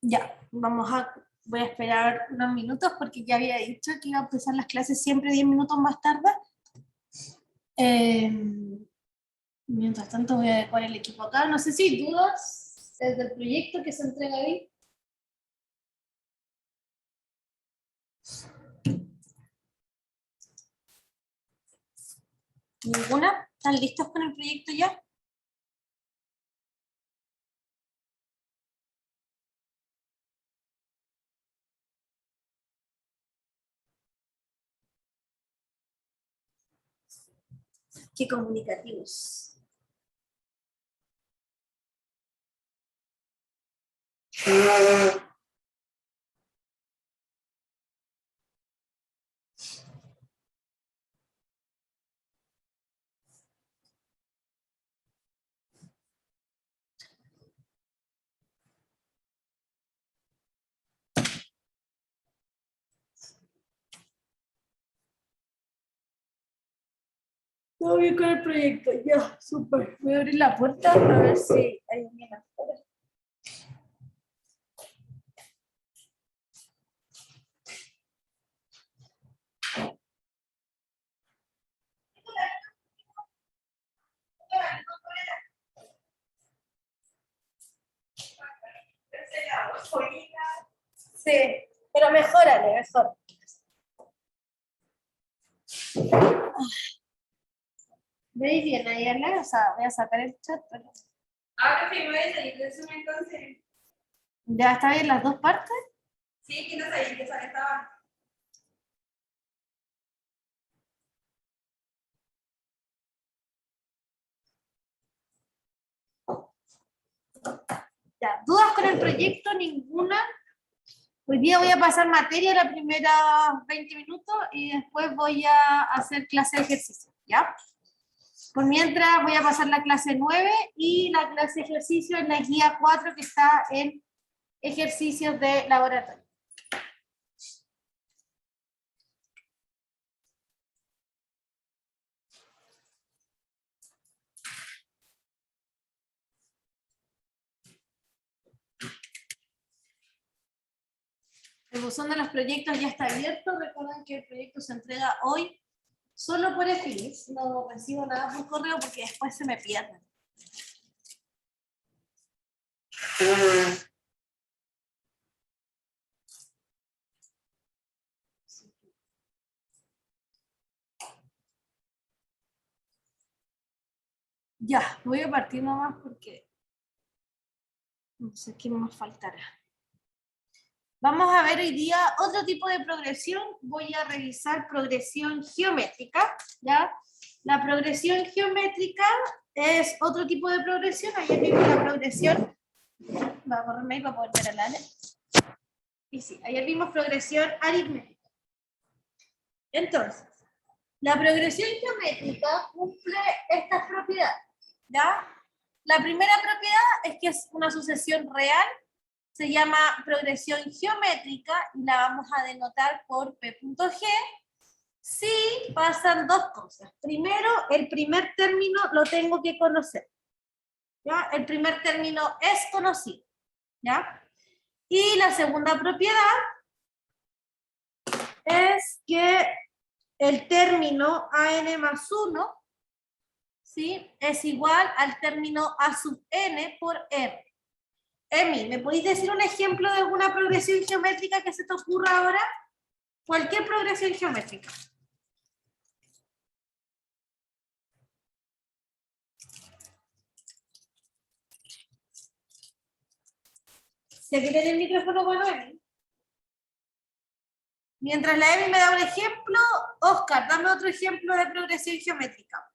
Ya, voy a esperar unos minutos porque ya había dicho que iba a empezar las clases siempre 10 minutos más tarde. Eh, Mientras tanto voy a adecuar el equipo acá. No sé si hay dudas desde el proyecto que se entrega ahí. ¿Ninguna? ¿Están listos con el proyecto ya? Qué comunicativos. Todo bien con el proyecto, ya, súper. Voy a abrir la puerta a ver si hay alguien afuera. Sí, pero mejórale, mejor. ¿Veis bien ahí, Ana? O sea, voy a sacar el chat. Pero... Ahora sí, me voy a salir de Zoom entonces. ¿Ya está bien las dos partes? Sí, quiero salir, que estaba. Ya, ¿dudas con el proyecto? Ninguna. Hoy día voy a pasar materia la primera 20 minutos y después voy a hacer clase de ejercicio, ¿ya? Por mientras voy a pasar la clase 9 y la clase de ejercicio en la guía 4 que está en ejercicios de laboratorio. El buzón de los proyectos ya está abierto. Recuerden que el proyecto se entrega hoy solo por Efilis. No recibo nada por correo porque después se me pierden. Ya, voy a partir nomás porque no sé qué más faltará. Vamos a ver hoy día otro tipo de progresión. Voy a revisar progresión geométrica, ¿ya? La progresión geométrica es otro tipo de progresión. Ayer vimos la progresión. Va a correrme ahí para poder ver a la Ale. Y sí, ayer vimos progresión aritmética. Entonces, la progresión geométrica cumple estas propiedades, ¿ya? La primera propiedad es que es una sucesión real. Se llama progresión geométrica y la vamos a denotar por P.G si pasan dos cosas. Primero, el primer término lo tengo que conocer. ¿Ya? El primer término es conocido. ¿Ya? Y la segunda propiedad es que el término AN más 1, ¿sí?, es igual al término A sub n por R. Emi, ¿me podéis decir un ejemplo de alguna progresión geométrica que se te ocurra ahora? Cualquier progresión geométrica. ¿Se quiere el micrófono con Emi? Mientras la Emi me da un ejemplo, Oscar, dame otro ejemplo de progresión geométrica.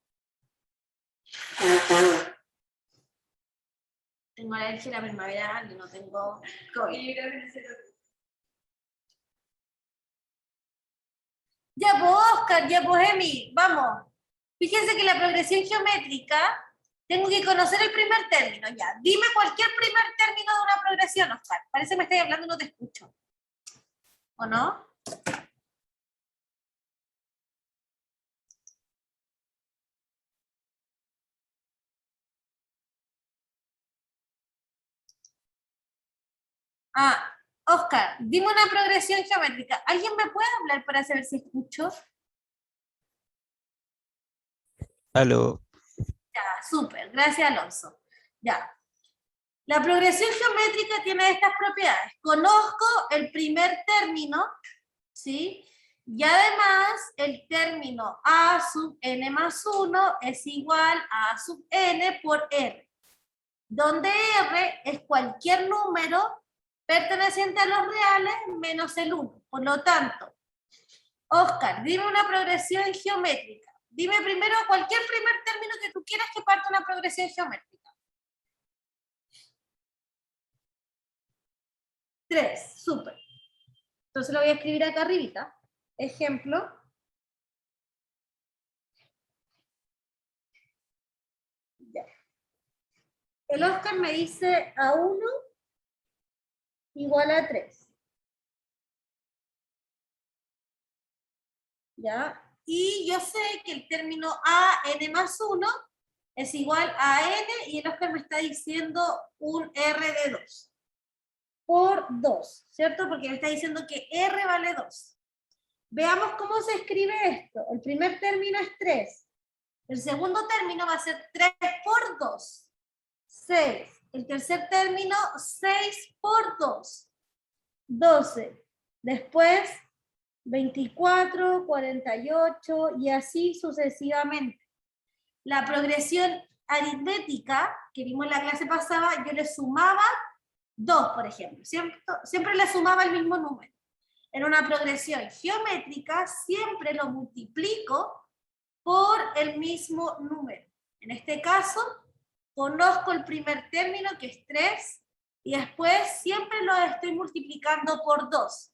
Tengo alergia a la primavera y no tengo COVID. Ya pues Oscar, ya pues Emi, vamos. Fíjense que la progresión geométrica, tengo que conocer el primer término, ya. Dime cualquier primer término de una progresión, Oscar. Parece que me estás hablando y no te escucho. ¿O no? Oscar, dime una progresión geométrica. ¿Alguien me puede hablar para saber si escucho? Aló. Ya, súper, gracias Alonso. Ya. La progresión geométrica tiene estas propiedades. Conozco el primer término, ¿sí? Y además el término a sub n más 1 es igual a sub n por r, donde r es cualquier número perteneciente a los reales menos el 1. Por lo tanto, Oscar, dime una progresión geométrica. Dime primero cualquier primer término que tú quieras que parta una progresión geométrica. 3, súper. Entonces lo voy a escribir acá arribita. Ejemplo. Ya. El Oscar me dice A1 igual a 3. ¿Ya? Y yo sé que el término a n más 1 es igual a n, y el Oscar me está diciendo un r de 2. Por 2, ¿cierto? Porque me está diciendo que r vale 2. Veamos cómo se escribe esto. El primer término es 3. El segundo término va a ser 3 por 2. 6. El tercer término, 6 por 2. 12. Después, 24, 48 y así sucesivamente. La progresión aritmética que vimos en la clase pasada, yo le sumaba 2, por ejemplo. Siempre le sumaba el mismo número. En una progresión geométrica siempre lo multiplico por el mismo número. En este caso, conozco el primer término, que es 3, y después siempre lo estoy multiplicando por 2.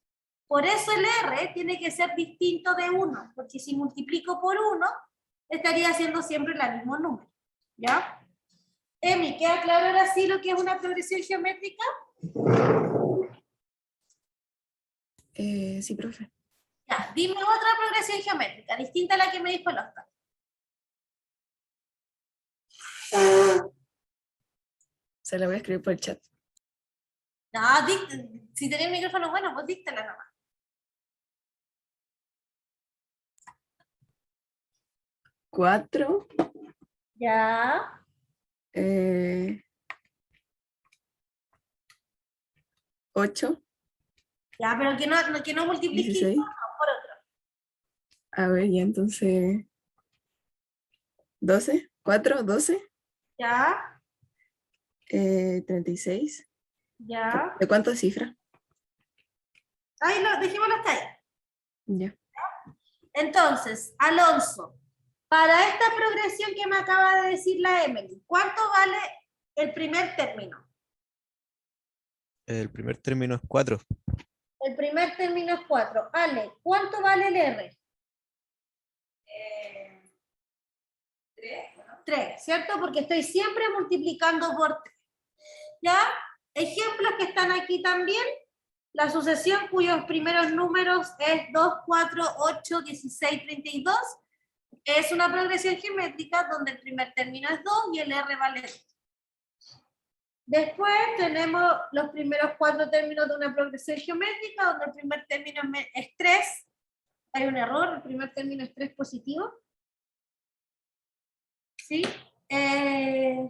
Por eso el R tiene que ser distinto de 1, porque si multiplico por 1, estaría haciendo siempre el mismo número. ¿Ya? Emi, ¿queda claro ahora sí lo que es una progresión geométrica? Sí, profe. Ya, dime otra progresión geométrica, distinta a la que me dijo el Oscar. Se la voy a escribir por el chat. No, si tenés el micrófono bueno, pues díctala nomás. 4. Ya. 8. Ya, pero que no multiplique 16. por otro. A ver, ya entonces. 12. 4, 12. Ya. 36. Ya. ¿De cuántas cifras? Ahí dejémoslo hasta ahí. Ya. Entonces, Alonso, para esta progresión que me acaba de decir la Emily, ¿cuánto vale el primer término? El primer término es 4. El primer término es 4. Ale, ¿cuánto vale el R? 3, ¿no? 3, ¿cierto? Porque estoy siempre multiplicando por 3. ¿Ya? Ejemplos que están aquí también. La sucesión cuyos primeros números es 2, 4, 8, 16, 32. Es una progresión geométrica donde el primer término es 2 y el R vale 2. Después tenemos los primeros 4 términos de una progresión geométrica donde el primer término es 3. Hay un error, el primer término es 3 positivo. ¿Sí? El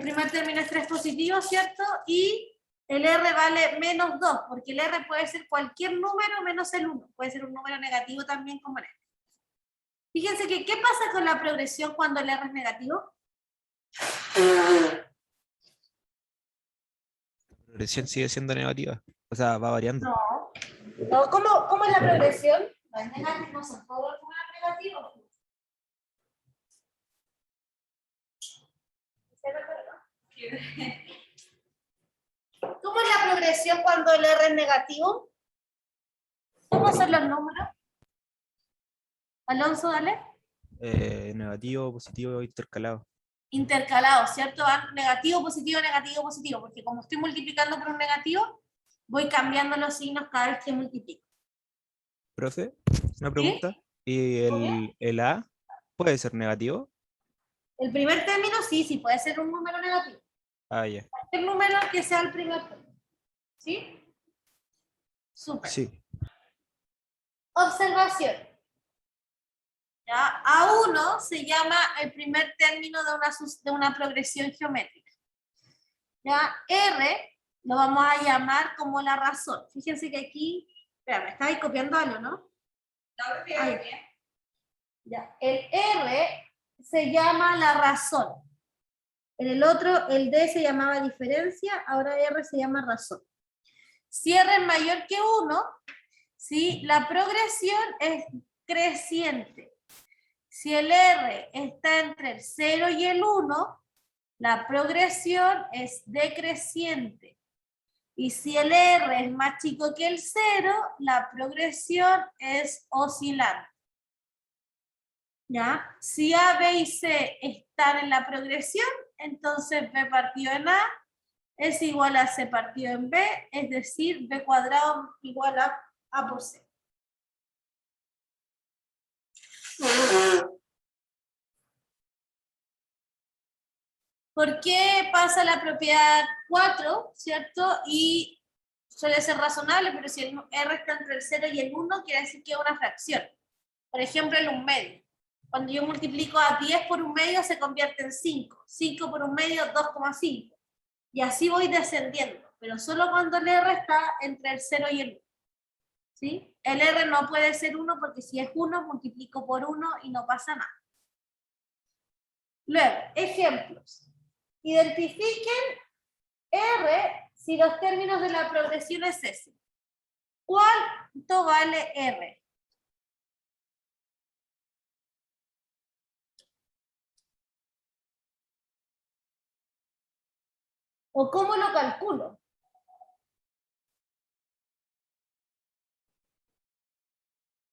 primer término es 3 positivo, ¿cierto? Y el R vale menos 2, porque el R puede ser cualquier número menos el 1. Puede ser un número negativo también como el R. Fíjense que, ¿qué pasa con la progresión cuando el R es negativo? La progresión sigue siendo negativa. O sea, va variando. No. No, ¿cómo es la progresión? No es negativo, no son todos los números negativos. ¿Cómo es la progresión cuando el R es negativo? ¿Cómo son los números? Alonso, dale. Negativo, positivo, intercalado. Intercalado, ¿cierto? Van negativo, positivo, negativo, positivo, porque como estoy multiplicando por un negativo, voy cambiando los signos cada vez que multiplico. Profe, una pregunta. ¿Y el A puede ser negativo? El primer término sí puede ser un número negativo. Ah, ya. El número que sea el primer término. ¿Sí? Súper. Sí. Observación. ¿Ya? A1 se llama el primer término de una progresión geométrica. ¿Ya? R lo vamos a llamar como la razón. Fíjense que aquí, espera, me estáis copiando algo, ¿no? No, bien, Ahí. bien. Ya. El R se llama la razón. En el otro, el D se llamaba diferencia, ahora R se llama razón. Si R es mayor que 1, ¿sí? La progresión es creciente. Si el R está entre el 0 y el 1, la progresión es decreciente. Y si el R es más chico que el 0, la progresión es oscilante. ¿Ya? Si A, B y C están en la progresión, entonces B partido en A es igual a C partido en B, es decir, B cuadrado igual a A por C. ¿Por qué pasa la propiedad 4, cierto? Y suele ser razonable, pero si el R está entre el 0 y el 1, quiere decir que es una fracción. Por ejemplo, el 1 medio. Cuando yo multiplico a 10 por 1 medio, se convierte en 5. 5 por 1 medio, 2,5. Y así voy descendiendo, pero solo cuando el R está entre el 0 y el 1. ¿Sí? El R no puede ser 1 porque si es 1, multiplico por 1 y no pasa nada. Luego, ejemplos. Identifiquen R si los términos de la progresión es ese. ¿Cuánto vale R? ¿O cómo lo calculo?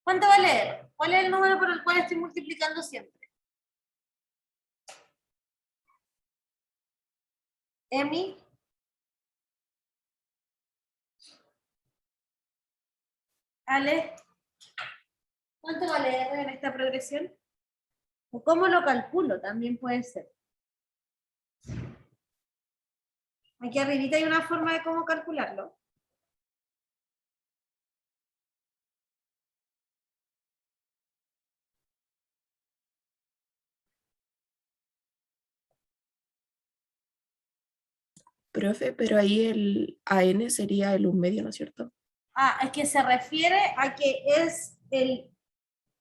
¿Cuánto vale R? ¿Cuál es el número por el cual estoy multiplicando siempre? Emi. Ale. ¿Cuánto vale R en esta progresión? ¿O cómo lo calculo? También puede ser. Aquí arribita hay una forma de cómo calcularlo. Profe, pero ahí el AN sería el 1 medio, ¿no es cierto? Ah, es que se refiere a que es el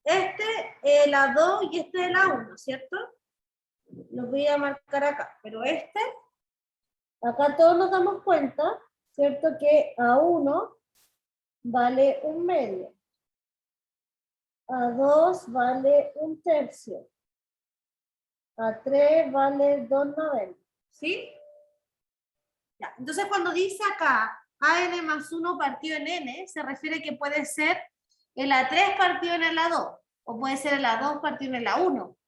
A2 y este el A1, ¿cierto? Lo voy a marcar acá, pero acá todos nos damos cuenta, ¿cierto? Que A1 vale 1 medio. A2 vale 1 tercio. A3 vale 2/90. ¿Sí? Ya. Entonces cuando dice acá AN más 1 partido en N, se refiere que puede ser el A3 partido en el A2, o puede ser el A2 partido en el A1,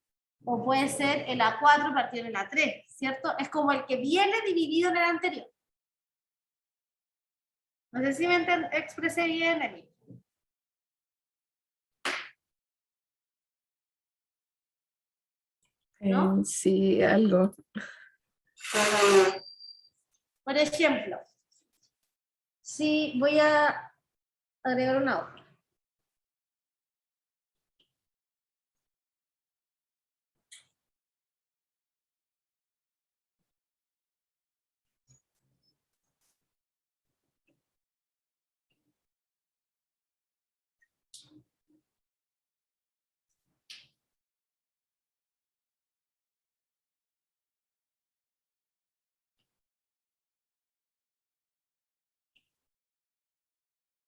o puede ser el A4 partido en el A3, ¿cierto? Es como el que viene dividido en el anterior. No sé si me expresé bien, Emi. ¿No? Sí, algo. Por ejemplo, si voy a agregar una hoja.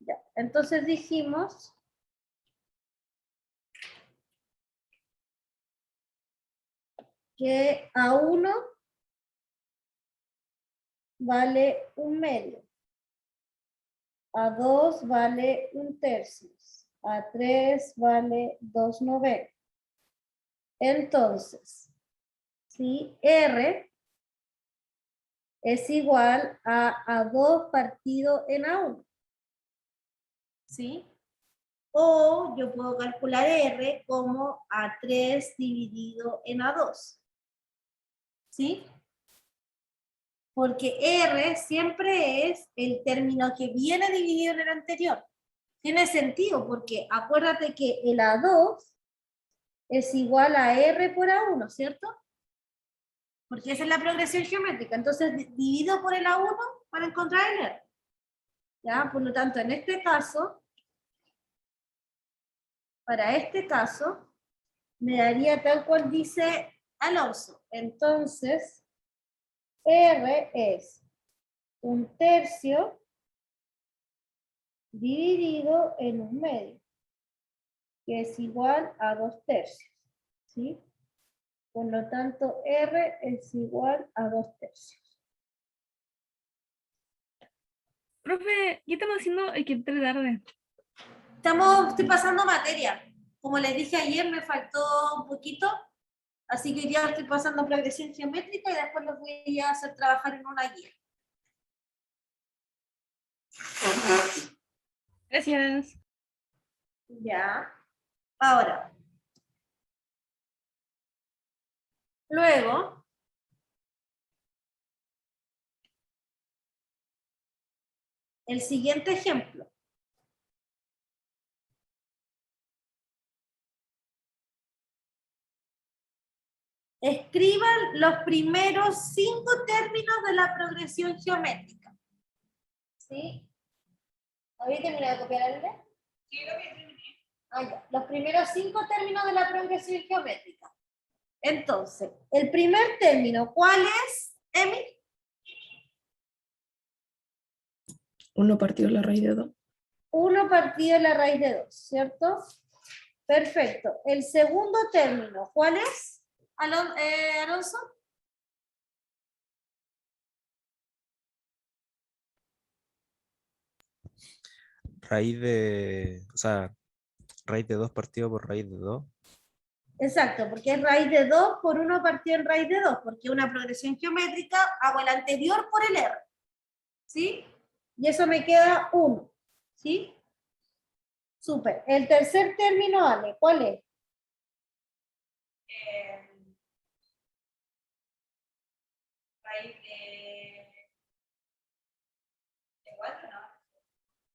Ya. Entonces dijimos que A1 vale 1 medio. A2 vale 1 tercio. A3 vale 2/90. Entonces, ¿sí? R es igual a A2 partido en A1. ¿Sí? O yo puedo calcular R como A3 dividido en A2. ¿Sí? Porque R siempre es el término que viene dividido en el anterior. Tiene sentido, porque acuérdate que el A2 es igual a R por A1, ¿cierto? Porque esa es la progresión geométrica. Entonces, divido por el A1 para encontrar el R. ¿Ya? Por lo tanto, en este caso, para este caso, me daría tal cual dice Alonso. Entonces, R es 1/3 dividido en 1/2, que es igual a 2/3. ¿Sí? Por lo tanto, R es igual a 2/3. Profe, ¿qué estamos haciendo? Es que entré tarde. Estoy pasando materia. Como les dije ayer, me faltó un poquito, así que ya estoy pasando progresión geométrica y después los voy a hacer trabajar en una guía. Gracias. Ya. Ahora. Luego. El siguiente ejemplo. Escriban los primeros 5 términos de la progresión geométrica. ¿Sí? ¿Habéis terminado de copiar el D? Sí, lo que terminé. Ah, ya. Los primeros 5 términos de la progresión geométrica. Entonces, el primer término, ¿cuál es, Emi? 1 partido la raíz de 2. 1 partido de la raíz de 2, ¿cierto? Perfecto. El segundo término, ¿cuál es, Alonso? Raíz de 2 partido por raíz de 2. Exacto, porque es raíz de 2 por 1 partido en raíz de 2, porque es una progresión geométrica, hago el anterior por el R. ¿Sí? Y eso me queda 1. ¿Sí? Súper. El tercer término, Ale, ¿cuál es? Raíz de 4, ¿no?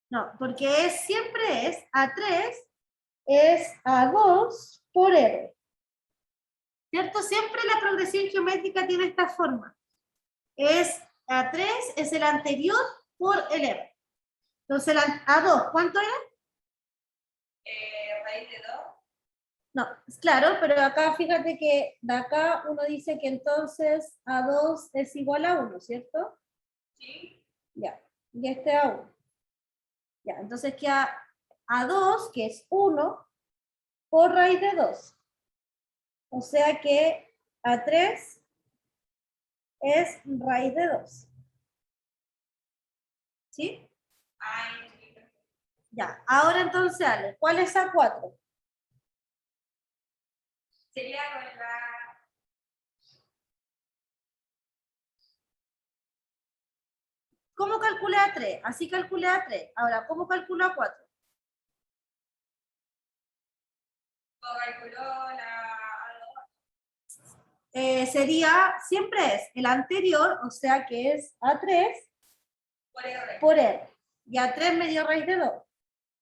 No, porque siempre es A3 es A2 por R. ¿Cierto? Siempre la progresión geométrica tiene esta forma. Es A3 es el anterior por el R. Entonces, el A2, ¿cuánto era? Raíz de 2. No, es claro, pero acá fíjate que de acá uno dice que entonces A2 es igual a 1, ¿cierto? Sí. Ya, y este a 1. Ya, entonces queda A2, que es 1, por raíz de 2. O sea que A3 es raíz de 2. ¿Sí? Ay, sí. Ya, ahora entonces, Ale, ¿cuál es A4? Sería con la. ¿Cómo calculé A3? Así calculé A3. Ahora, ¿cómo calculo A4? O calculó la. Sería, siempre es el anterior, o sea que es A3 Por R. por R. Y A3 me dio raíz de 2.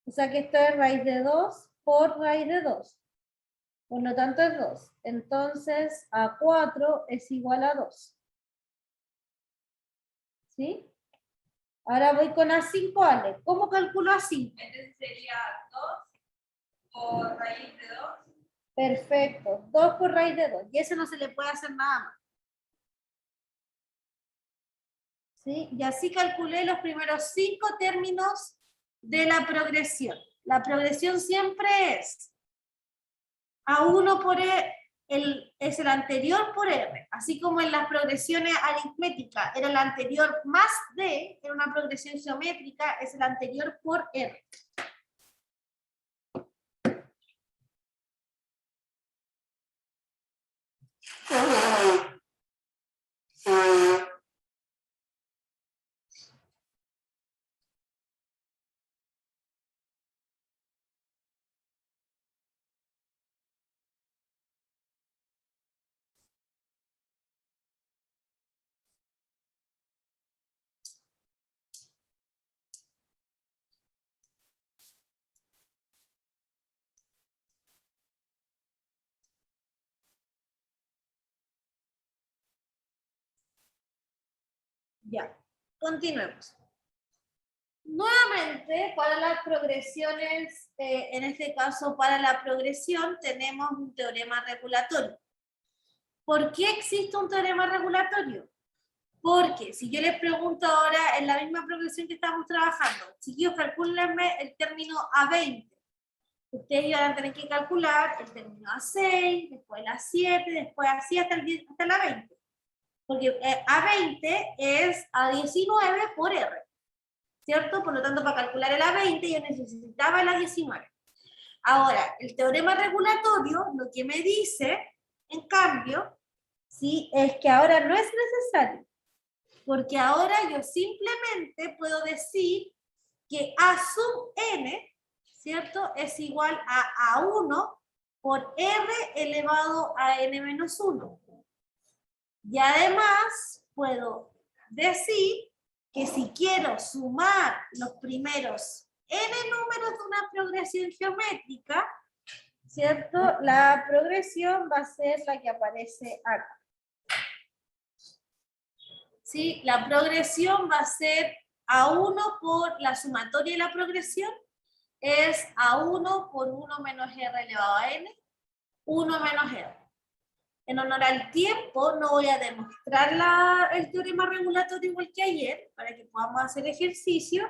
O sea que esto es raíz de 2 por raíz de 2. Por lo tanto es 2. Entonces A4 es igual a 2. ¿Sí? Ahora voy con A5, Ale. ¿Cómo calculo A5? Entonces sería 2 por raíz de 2. Perfecto. 2 por raíz de 2. Y ese no se le puede hacer nada más. ¿Sí? Y así calculé los primeros 5 términos de la progresión. La progresión siempre es A1 por es el anterior por R, así como en las progresiones aritméticas era el anterior más D, en una progresión geométrica es el anterior por R. Ya, continuemos. Nuevamente, para las progresiones, en este caso para la progresión, tenemos un teorema regulatorio. ¿Por qué existe un teorema regulatorio? Porque si yo les pregunto ahora, en la misma progresión que estamos trabajando, chiquillos, calcúlenme el término A20. Ustedes van a tener que calcular el término A6, después el A7, después así hasta el A20. Porque A20 es A19 por R, ¿cierto? Por lo tanto, para calcular el A20 yo necesitaba el A19. Ahora, el teorema regulatorio lo que me dice, en cambio, ¿sí? Es que ahora no es necesario, porque ahora yo simplemente puedo decir que A sub n, ¿cierto? Es igual a A1 por R elevado a n menos 1. Y además puedo decir que si quiero sumar los primeros n números de una progresión geométrica, ¿cierto? La progresión va a ser la que aparece acá. ¿Sí? La progresión va a ser A1 por la sumatoria de la progresión, es A1 por 1 menos R elevado a n, 1 menos R. En honor al tiempo, no voy a demostrar el teorema regulatorio igual que ayer, para que podamos hacer ejercicio,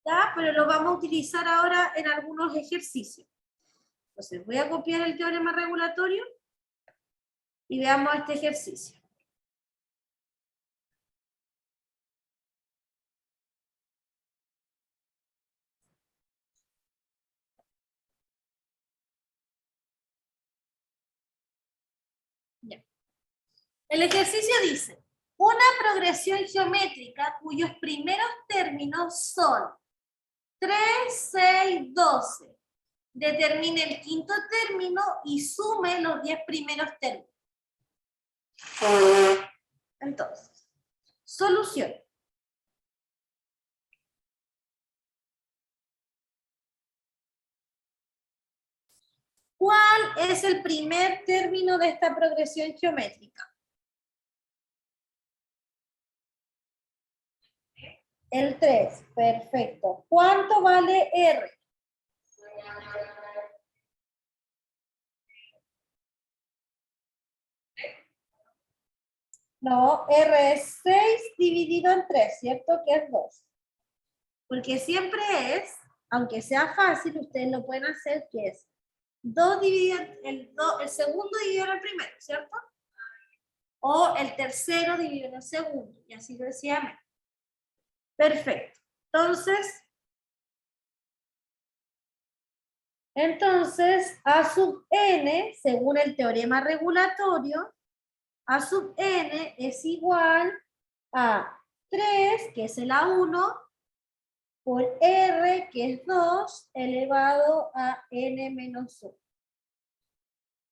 ¿ya? Pero lo vamos a utilizar ahora en algunos ejercicios. Entonces, voy a copiar el teorema regulatorio y veamos este ejercicio. Ya. El ejercicio dice, una progresión geométrica cuyos primeros términos son 3, 6, 12. Determine el quinto término y sume los 10 primeros términos. Entonces, solución. ¿Cuál es el primer término de esta progresión geométrica? El 3, perfecto. ¿Cuánto vale R? No, R es 6 dividido en 3, ¿cierto? Que es 2. Porque siempre es, aunque sea fácil, ustedes lo pueden hacer, que es 2 dividido, el segundo dividido en el primero, ¿cierto? O el tercero dividido en el segundo, y así sucesivamente. Perfecto. Entonces, A sub n, según el teorema regulatorio, A sub n es igual a 3, que es el A1, por R, que es 2, elevado a n menos 1.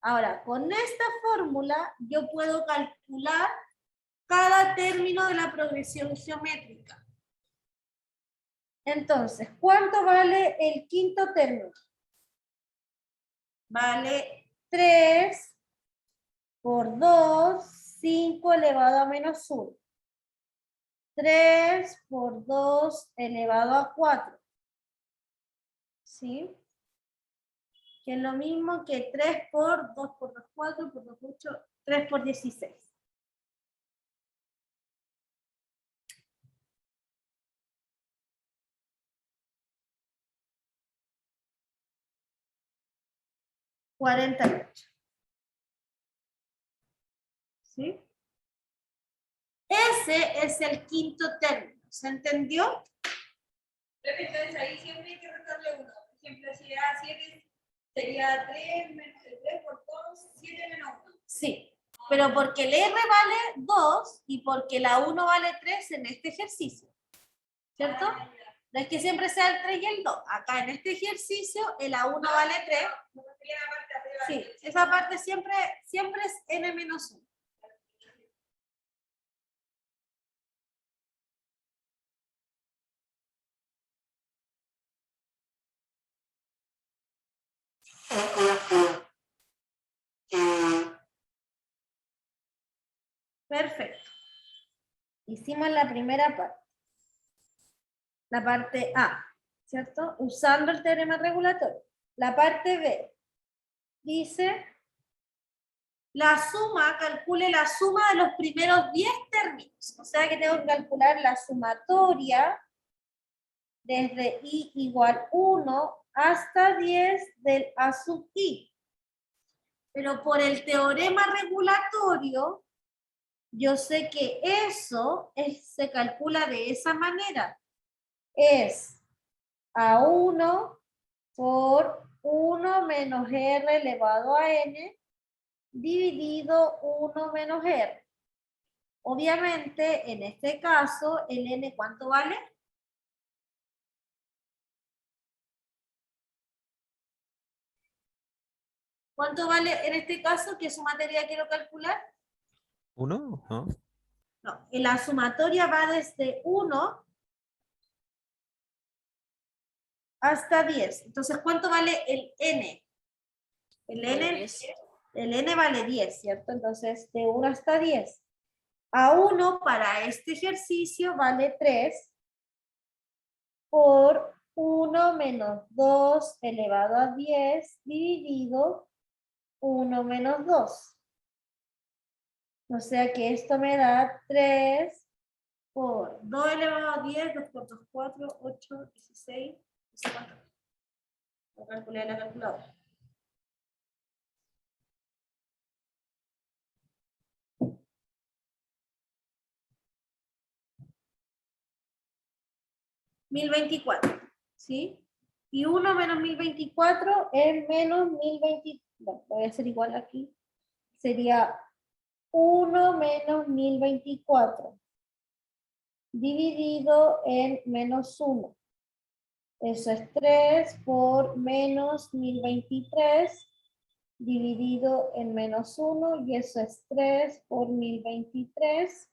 Ahora, con esta fórmula, yo puedo calcular cada término de la progresión geométrica. Entonces, ¿cuánto vale el quinto término? Vale 3 por 2, 5 elevado a menos 1. 3 por 2 elevado a 4. ¿Sí? Que es lo mismo que 3 por 2 por 2, 4 por 2, 8, 3 por 16. $48. ¿Sí? Ese es el quinto término. ¿Se entendió? Entonces ahí siempre hay que restarle 1. Por ejemplo, si era 7, sería 3 menos 3 por 2, 7 menos 1. Sí, pero porque el R vale 2 y porque la 1 vale 3 en este ejercicio. ¿Cierto? No es que siempre sea el 3 y el 2. Acá en este ejercicio el A1 vale 3. Sí, esa parte siempre es n menos 1. Perfecto. Hicimos la primera parte. La parte A, ¿cierto? Usando el teorema regulatorio. La parte B dice, la suma, calcule la suma de los primeros 10 términos. O sea que tengo que calcular la sumatoria desde i igual 1 hasta 10 del a sub i. Pero por el teorema regulatorio, yo sé que eso se calcula de esa manera. Es a1 por 1 menos r elevado a n dividido 1 menos r. Obviamente, en este caso, el n, ¿cuánto vale? ¿Cuánto vale en este caso? ¿Qué sumatoria quiero calcular? ¿Uno? ¿No? No, la sumatoria va desde 1 hasta 10. Entonces, ¿cuánto vale el n? El n vale 10, ¿cierto? Entonces, de 1 hasta 10. A1 para este ejercicio vale 3 por 1 menos 2 elevado a 10 dividido 1 menos 2. O sea que esto me da 3 por 2 elevado a 10, 2 por 2, 4, 8, 16, no sé cuánto. Lo calculé en la calculadora. $1024, ¿sí? Y 1 menos 1024 es menos 1020. Bueno, voy a hacer igual aquí. Sería 1 menos 1024 dividido en menos 1. Eso es 3 por menos 1023 dividido en menos 1 y eso es 3 por 1023.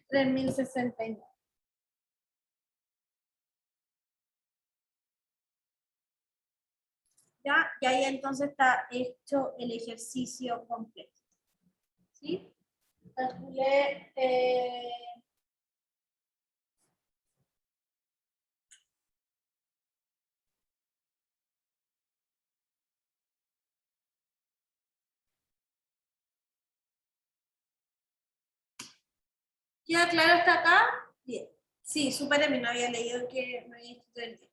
$3069. ¿Ya? Y ahí entonces está hecho el ejercicio completo. ¿Sí? Calculé ¿queda claro hasta acá? Bien. Sí, súper bien, no había leído que me había escrito el día.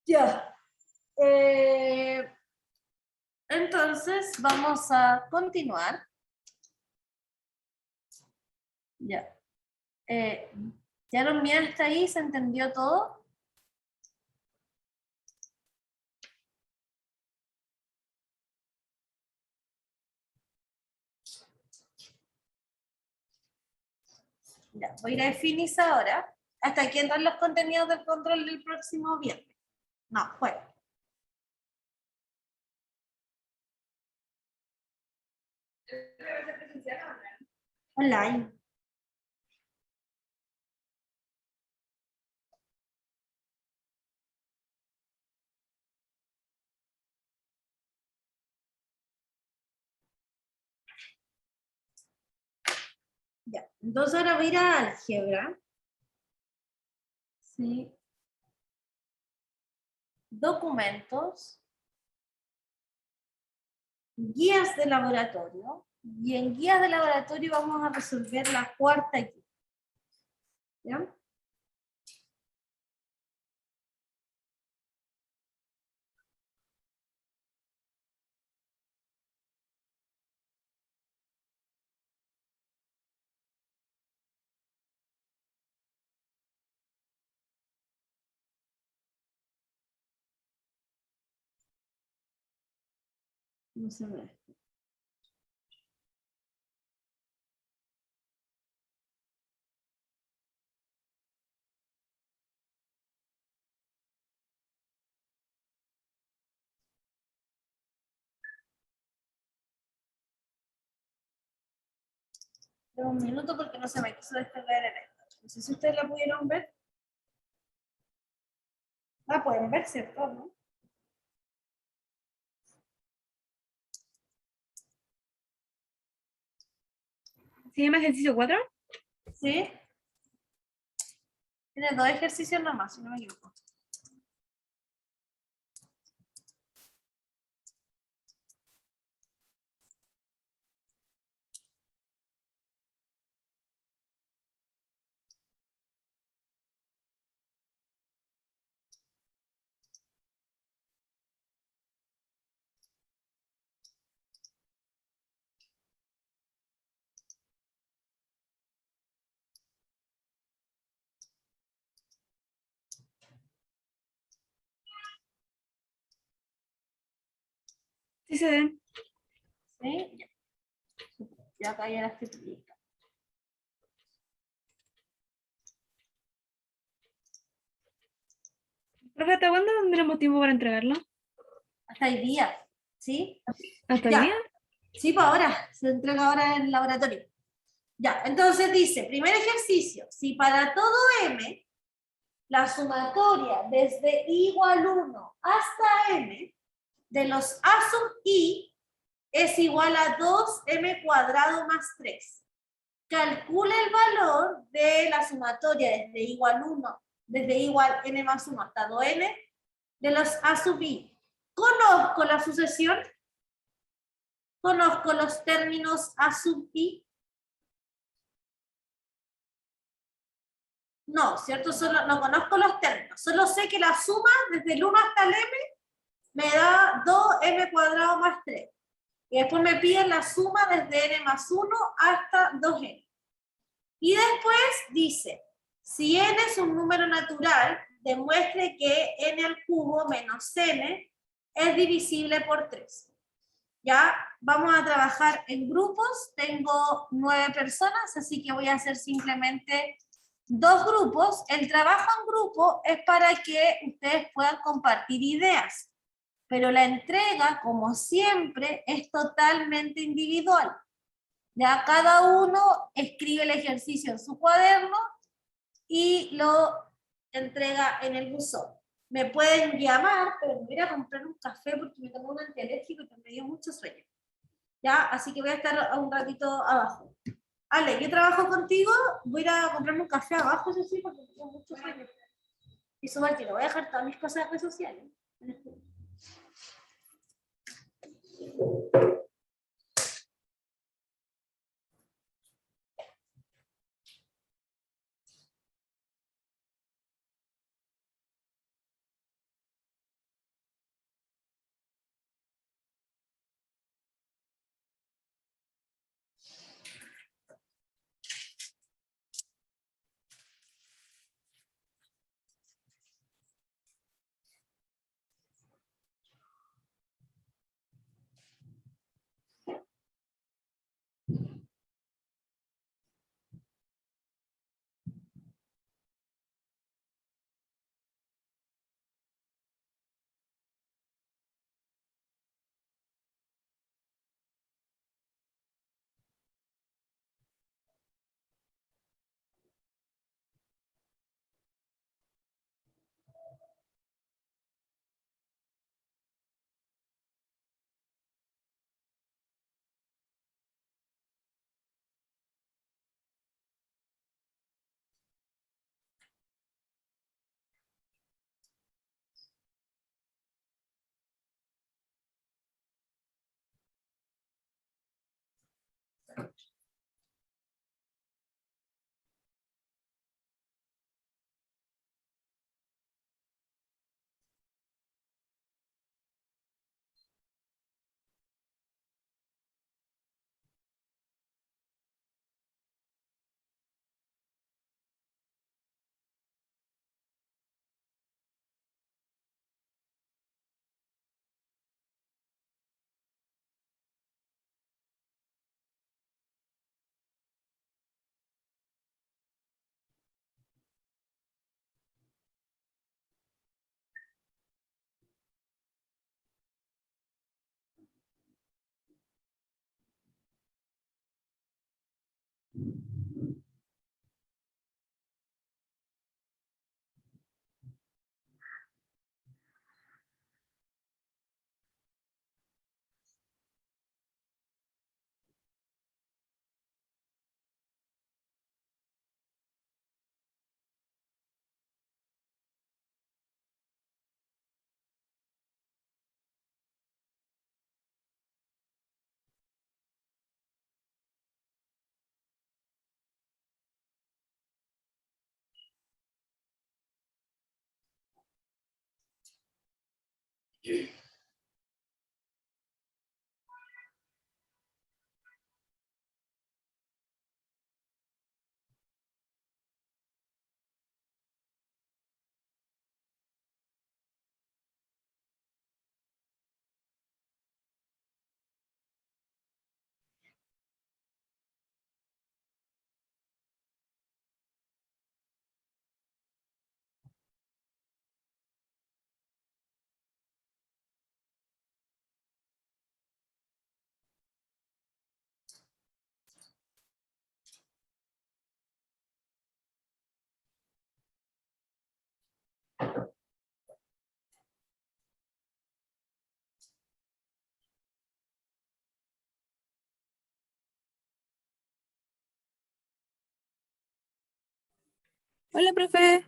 Ya. Entonces, vamos a continuar. Ya. ¿Ya lo enviaste hasta ahí? ¿Se entendió todo? Ya, voy a ir a Finis ahora. Hasta aquí entran los contenidos del control del próximo viernes. No, jueves. Online. Ya. Entonces ahora voy a ir a álgebra. Sí. Documentos. Guías de laboratorio. Y en guías de laboratorio vamos a resolver la cuarta guía. ¿Ya? No se ve. Pero un minuto porque no se me quiso descargar el esto. No sé si ustedes la pudieron ver. La pueden ver, ¿cierto? ¿No? ¿Se llama ejercicio 4? ¿Sí? Tiene 2 ejercicios nomás, si no me equivoco. Sí se ven. ¿Sí? Ya. Ya acá ya las estoy publicando. Profe, ¿hasta cuándo tendremos tiempo para entregarlo? Hasta el día. ¿Sí? ¿Hasta el Ya. día? Sí, para ahora. Se entrega ahora en el laboratorio. Ya, entonces dice, primer ejercicio. Si para todo m, la sumatoria desde i igual 1 hasta m de los a sub i es igual a 2m cuadrado más 3. Calcula el valor de la sumatoria desde igual 1, desde igual n más 1 hasta 2n de los a sub i. Conozco la sucesión, conozco los términos a sub i. No, ¿cierto? Solo, no conozco los términos. Solo sé que la suma desde el 1 hasta el m me da 2m cuadrado más 3. Y después me piden la suma desde n más 1 hasta 2n. Y después dice, si n es un número natural, demuestre que n al cubo menos n es divisible por 3. Ya, vamos a trabajar en grupos. Tengo 9 personas, así que voy a hacer simplemente 2 grupos. El trabajo en grupo es para que ustedes puedan compartir ideas, pero la entrega, como siempre, es totalmente individual. Ya cada uno escribe el ejercicio en su cuaderno y lo entrega en el buzón. Me pueden llamar, pero me voy a comprar un café porque me tomé un antialérgico y me dio mucho sueño. Ya, así que voy a estar un ratito abajo. Ale, yo trabajo contigo, voy a ir a comprarme un café abajo, eso sí, porque tengo mucho sueño. Y su Martín, voy a dejar todas mis cosas en redes sociales. Hola, profe.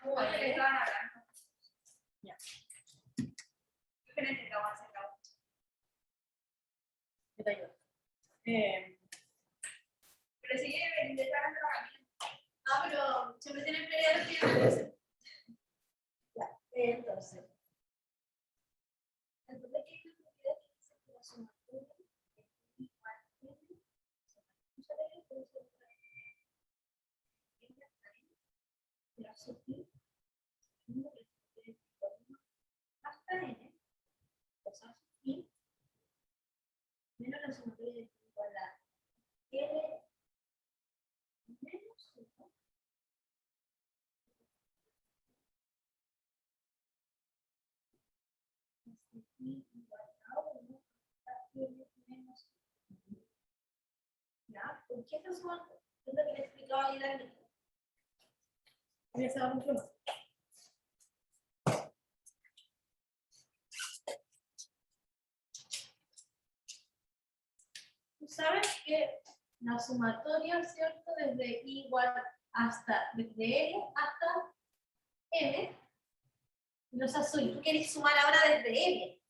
Porque estaban hablando. Diferente, la base, la base. Yo te ayudo. Pero si quieren intentar hacer la herramienta. Pero siempre tienen peleas que hacer. Ya, entonces. Entonces, ¿qué es lo que dice que la sumatoria es igual a la sub hasta n, o sea, i, menos la sumatoria de igual a l menos 1 i igual a 1 hasta l menos 1. ¿Ya? ¿Por qué esta sumatoria? Es lo que le explicaba ahí la línea. Voy a hacer mucho más. Tú sabes que la sumatoria, ¿cierto? Desde i igual hasta, desde l hasta n, los azules. Tú quieres sumar ahora desde l,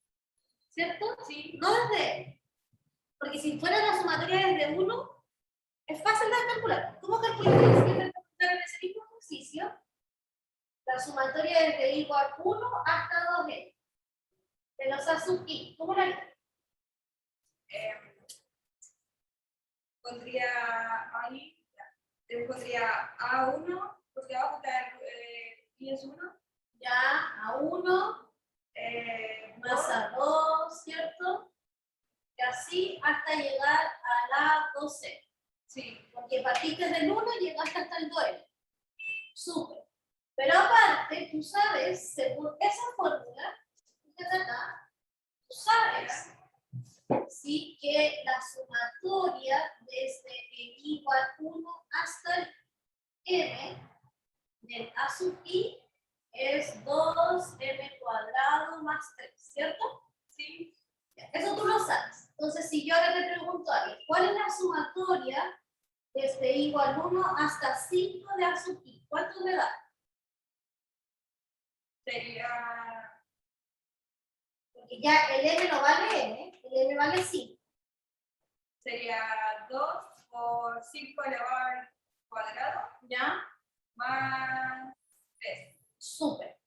¿cierto? Sí. No desde l. Porque si fuera la sumatoria desde 1, es fácil de calcular. ¿Cómo calculas en ese mismo ejercicio? La sumatoria desde i igual 1 hasta 2n. De los a sub i. ¿Cómo la harías? Pondría ahí, pondría A1, porque abajo está I es 1. Ya, a 1, más a 2, ¿cierto? Y así hasta llegar a la 12. Sí. Porque partiste del 1 y llegaste hasta el 2. Súper. Pero aparte, tú sabes, según esa fórmula, fíjate acá, tú sabes, sí, que la sumatoria desde el igual 1 hasta el m del a sub i es 2m cuadrado más 3, ¿cierto? Sí. Eso tú lo sabes. Entonces, si yo ahora te pregunto a alguien, ¿cuál es la sumatoria desde igual 1 hasta 5 de a sub i? ¿Cuánto me da? Sería Porque ya el m no vale n, el m vale 5. Sería 2 por 5 elevado al cuadrado, ¿Ya? más 3. Súper.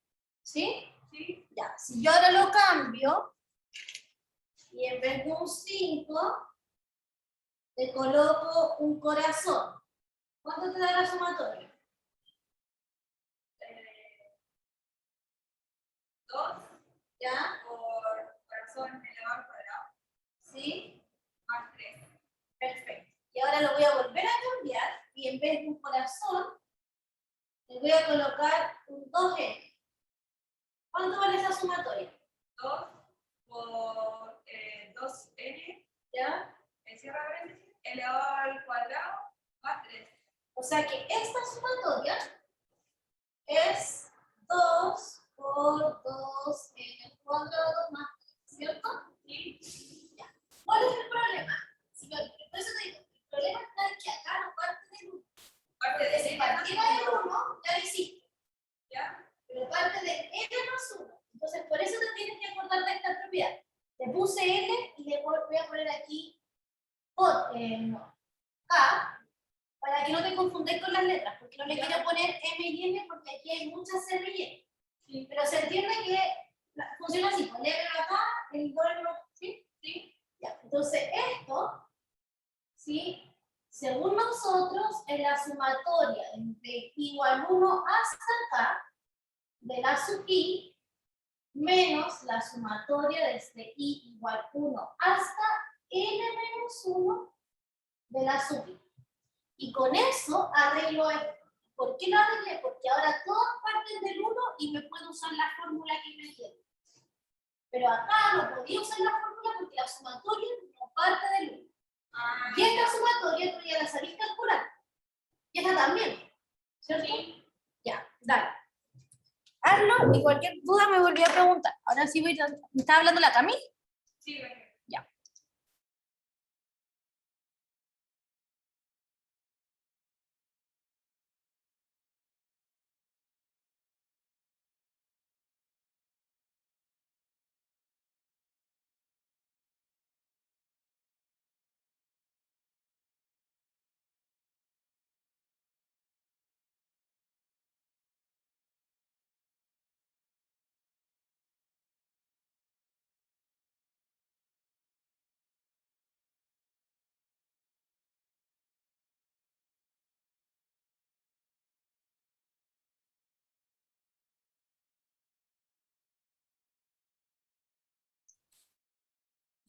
¿Sí? ¿Sí? Ya. Si yo ahora lo cambio y en vez de un 5, te coloco un corazón. ¿Cuánto te da la sumatoria? 2 ¿Ya? por corazón elevado al cuadrado, ¿Sí? más 3. Perfecto. Y ahora lo voy a volver a cambiar y en vez de un corazón, le voy a colocar un 2n. ¿Cuánto vale esa sumatoria? 2 por 2n, ¿Ya? cierra paréntesis, elevado al cuadrado, más 3. O sea que esta sumatoria es 2 por 2n cuadrado más 3, ¿cierto? Sí. Ya. ¿Cuál es el problema? Por eso te digo, el problema está en que acá no parte del 1. Parte de Si partiera del 1, ya lo hiciste. ¿Ya? Pero parte de n más 1. Entonces, por eso te tienes que acordar de esta propiedad. Le puse n y le voy a poner aquí K, para que no te confundáis con las letras, porque no le quiero poner M y N porque aquí hay muchas C y N. Sí. Pero se entiende que funciona así, con M acá, el doble acá, ¿sí? Sí. Ya. Entonces esto, ¿sí? Según nosotros, es la sumatoria de igual 1 hasta acá, de la sub i, menos la sumatoria desde i igual 1 hasta n menos 1 de la sub i. Y con eso arreglo esto. ¿Por qué lo arreglé? Porque ahora todas parten del 1 y me puedo usar la fórmula que me quiero. Pero acá no podía usar la fórmula porque la sumatoria no parte del 1. Y esta sumatoria tú ya la sabés calcular. Y esta también. ¿Cierto? Sí. Ya, dale. Hazlo y cualquier duda me volví a preguntar. Ahora sí voy a... ¿Me estaba hablando la Cami? Sí, bueno.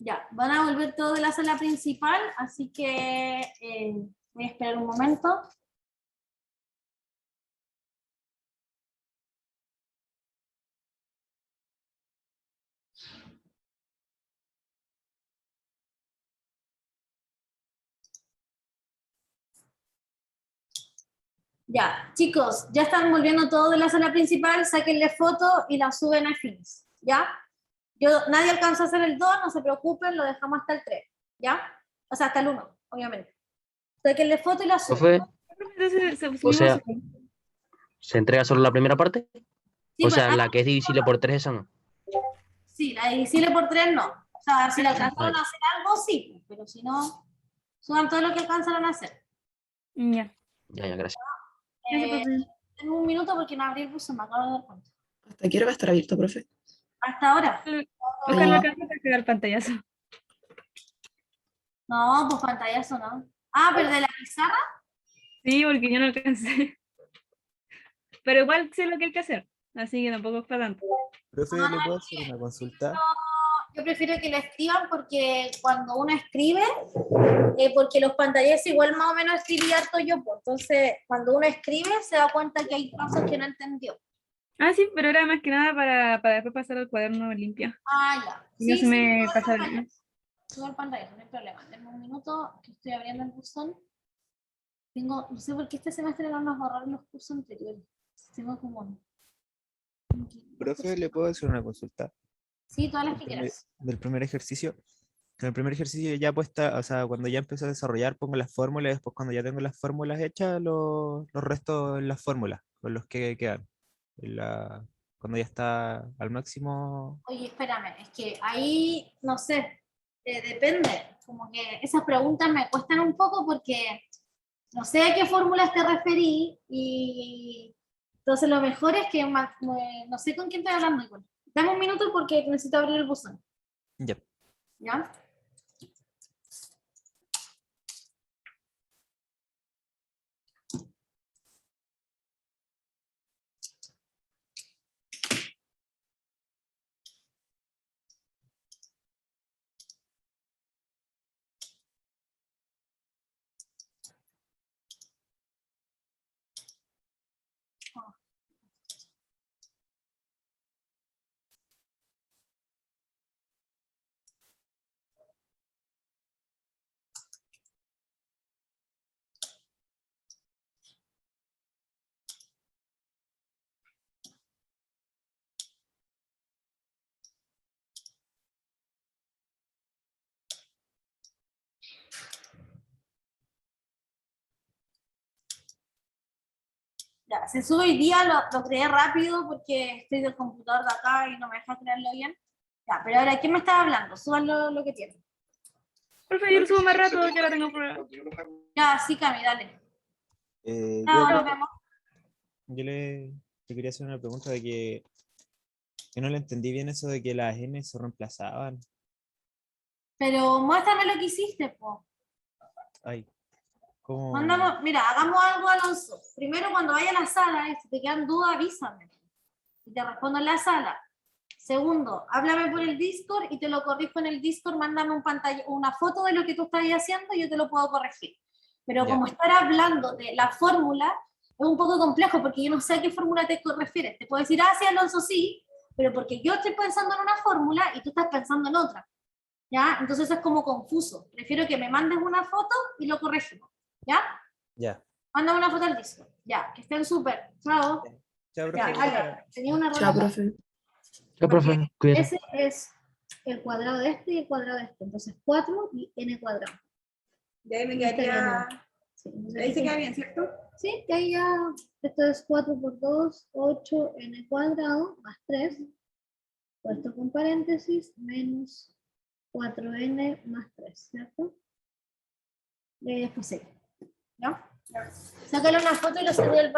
Ya, van a volver todos de la sala principal, así que voy a esperar un momento. Ya, chicos, ya están volviendo todos de la sala principal, sáquenle foto y la suben a Fins, ¿ya? Nadie alcanzó a hacer el 2, no se preocupen, lo dejamos hasta el 3, ¿ya? O sea, hasta el 1, obviamente. Sáquenle foto y la suben. Profe, Entonces, o subimos sea, a- ¿se entrega solo la primera parte? Sí, O pues, sea, la que es divisible por 3, esa no. sí, la divisible por 3 no. O sea, si la alcanzaron Ay. a hacer algo, sí, pero si no, suban todo lo que alcanzaron a hacer. Ya. Ya, gracias. Gracias, profe. Tengo un minuto porque no abrí el buzón, me acabo de dar cuenta. ¿Hasta qué hora va a estar abierto, profe? Hasta ahora. Oscar no alcanza a pegar pantallazo. No, pues pantallazo no. Ah, pero de la pizarra. Sí, porque yo no alcancé. Pero igual sé lo que hay que hacer, así que tampoco es para tanto. Profe, ¿le puedo hacer una consulta? Yo prefiero que lo escriban porque cuando uno escribe, porque los pantallazos igual más o menos escribí harto yo, pues. Entonces cuando uno escribe se da cuenta que hay cosas que no entendió. Ah, sí, pero era más que nada para después pasar al cuaderno limpio. Ah, ya. Y no se me sube pasa el el- pantallazo. Sube el pantallazo, no hay problema. Denme un minuto que estoy abriendo el buzón. No sé por qué este semestre no nos borraron los cursos anteriores. Tengo como... Profe, ¿le puedo hacer una consulta? Sí, todas las que quieras. Del primer ejercicio. En el primer ejercicio ya puesta, o sea, cuando ya empiezo a desarrollar, pongo las fórmulas y después cuando ya tengo las fórmulas hechas, los restos en las fórmulas, con los que quedan. Cuando ya está al máximo. Oye, espérame, es que ahí, no sé, depende. Como que esas preguntas me cuestan un poco porque no sé a qué fórmulas te referí y entonces lo mejor es que no sé con quién estoy hablando igual. Dame un minuto porque necesito abrir el buzón, Ya. ¿ya? Ya, se sube hoy día, lo creé rápido porque estoy del computador de acá y no me deja crearlo bien. Ya, pero ahora, ¿quién me está hablando? Suban lo que tienen. Profe, yo lo subo más rato, ya la tengo prueba. Ya, sí, Cami, dale. Yo, Chao, nos vemos. yo le quería hacer una pregunta de que no le entendí bien eso de que las N se reemplazaban. Pero muéstrame lo que hiciste, po. Ay, ¿cómo? Mira, hagamos algo, Alonso. Primero, cuando vaya a la sala y si te quedan dudas, avísame. Y te respondo en la sala. Segundo, háblame por el Discord y te lo corrijo en el Discord, mándame una foto de lo que tú estás haciendo y yo te lo puedo corregir. Pero Ya. como estar hablando de la fórmula es un poco complejo porque yo no sé a qué fórmula te refieres. Te puedo decir, sí, Alonso, sí, pero porque yo estoy pensando en una fórmula y tú estás pensando en otra. ¿Ya? Entonces es como confuso. Prefiero que me mandes una foto y lo corregimos. ¿Ya? Ya. Mándame una foto al Discord. Ya, que estén súper. Chao. Chao, Ya, profe. Ale, tenía una Chao, regla. profe. Ya, profe, cuídate. Ese es el cuadrado de este y el cuadrado de este. Entonces 4 y n cuadrado. De ahí me quedaría. Sí, entonces, Ahí se queda bien, ¿cierto? sí, que ahí ya. Esto es 4 por 2, 8 n cuadrado más 3. Puesto con paréntesis, menos 4n más 3, ¿cierto? Y después 6. ¿Ya? Sácale una foto y lo subí al